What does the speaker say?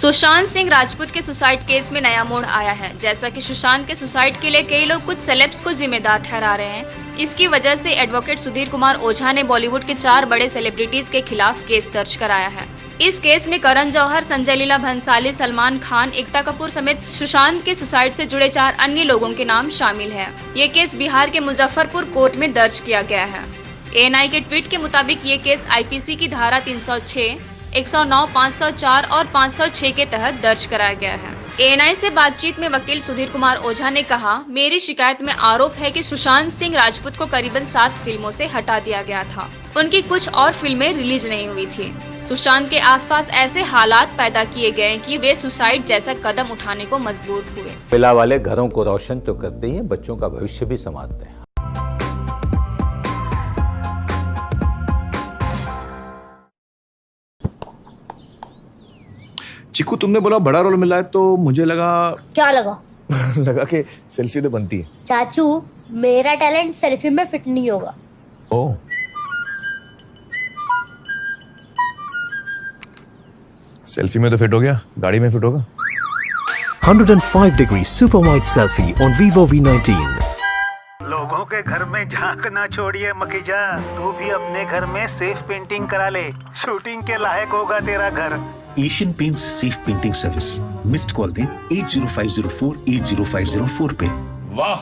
सुशांत सिंह राजपूत के suicide case में नया मोड़ आया है। जैसा कि सुशांत के सुसाइड के लिए कई लोग कुछ सेलेब्स को जिम्मेदार ठहरा रहे हैं। इसकी वजह से एडवोकेट सुधीर कुमार ओझा ने बॉलीवुड के 4 बड़े सेलिब्रिटीज के खिलाफ केस दर्ज कराया है। इस केस में करण जौहर, संजय लीला भंसाली, सलमान खान, एकता कपूर समेत सुशांत के सुसाइड से जुड़े 4 अन्य लोगों के नाम शामिल है। ये केस बिहार के मुजफ्फरपुर कोर्ट में दर्ज किया गया है। एएनआई के ट्वीट के मुताबिक ये केस आईपीसी की धारा 306, 109, 504 और 506 के तहत दर्ज कराया गया है। एएनआई से बातचीत में वकील सुधीर कुमार ओझा ने कहा, मेरी शिकायत में आरोप है कि सुशांत सिंह राजपूत को करीबन 7 फिल्मों से हटा दिया गया था। उनकी कुछ और फिल्में रिलीज नहीं हुई थी। सुशांत के आसपास ऐसे हालात पैदा किए गए कि वे सुसाइड जैसा कदम उठाने को मजबूर हुए। महिला वाले घरों को रोशन तो करते ही हैं, बच्चों का भविष्य भी संवारते हैं। चिकू, तुमने बोला बड़ा रोल मिला है तो मुझे लगा। क्या लगा? लगा कि सेल्फी तो बनती है। चाचू, मेरा टैलेंट सेल्फी में फिट नहीं होगा। ओह, सेल्फी में तो फिट हो गया, गाड़ी में फिट होगा। 105 degree super wide selfie on Vivo V19। लोगों के घर में झांकना छोड़िए मखीजा, तू भी अपने घर में सेफ पेंटिंग करा ले। शूटिंग के लायक होगा तेरा घर। Asian paints safe painting service. Missed call दें 80504 80504 पे। वाह।